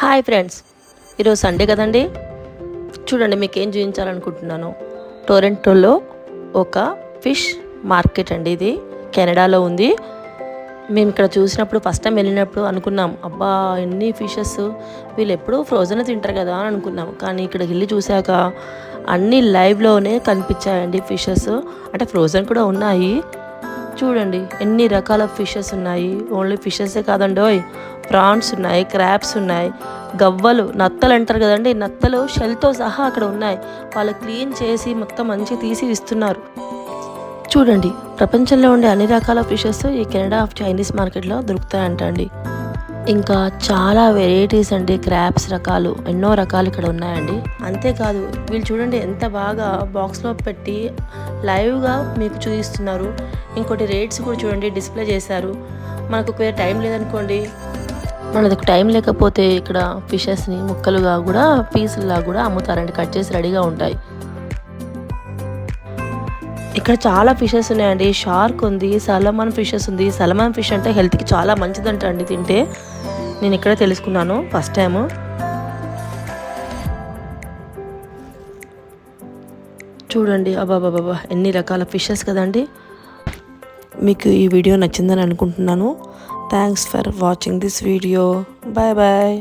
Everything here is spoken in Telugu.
హాయ్ ఫ్రెండ్స్, ఈరోజు సండే కదండి. చూడండి మీకేం చూపించాలనుకుంటున్నాను. టొరంటోలో ఒక ఫిష్ మార్కెట్ అండి. ఇది కెనడాలో ఉంది. మేము ఇక్కడ చూసినప్పుడు ఫస్ట్ టైం వెళ్ళినప్పుడు అనుకున్నాం, అబ్బా ఎన్ని ఫిషెస్, వీళ్ళు ఎప్పుడూ ఫ్రోజన్ తింటారు కదా అని అనుకున్నాం. కానీ ఇక్కడికి వెళ్ళి చూశాక అన్నీ లైవ్లోనే కనిపించాయండి ఫిషెస్. అంటే ఫ్రోజన్ కూడా ఉన్నాయి. చూడండి ఎన్ని రకాల ఫిషెస్ ఉన్నాయి. ఓన్లీ ఫిషెసే కాదండి, ప్రాన్స్ ఉన్నాయి, క్రాబ్స్ ఉన్నాయి, గవ్వలు, నత్తలు అంటారు కదండి, నత్తలు షెల్తో సహా అక్కడ ఉన్నాయి. వాళ్ళు క్లీన్ చేసి మొత్తం మంచిగా తీసి ఇస్తున్నారు. చూడండి ప్రపంచంలో ఉండే అన్ని రకాల ఫిషెస్ ఈ కెనడా ఆఫ్ చైనీస్ మార్కెట్లో దొరుకుతాయంట అండి. ఇంకా చాలా వెరైటీస్ అండి, క్రాబ్స్ రకాలు, ఎన్నో రకాలు ఇక్కడ ఉన్నాయండి. అంతేకాదు వీళ్ళు చూడండి ఎంత బాగా బాక్స్లో పెట్టి లైవ్గా మీకు చూపిస్తున్నారు. ఇంకోటి రేట్స్ కూడా చూడండి డిస్ప్లే చేశారు. మనకు ఒకవేళ టైం లేదనుకోండి, మనకు టైం లేకపోతే ఇక్కడ ఫిషెస్ని ముక్కలుగా కూడా పీసుల్లా కూడా అమ్ముతారండి. కట్ చేసి రెడీగా ఉంటాయి. ఇక్కడ చాలా ఫిషెస్ ఉన్నాయండి. షార్క్ ఉంది, సలమాన్ ఫిషెస్ ఉంది. సలమాన్ ఫిష్ అంటే హెల్త్కి చాలా మంచిదంట అండి తింటే. నేను ఇక్కడే తెలుసుకున్నాను ఫస్ట్ టైము. చూడండి అబ్బాబాబా ఎన్ని రకాల ఫిషెస్ కదండి. మీకు ఈ వీడియో నచ్చిందని అనుకుంటున్నాను. Thanks for watching this video. Bye bye.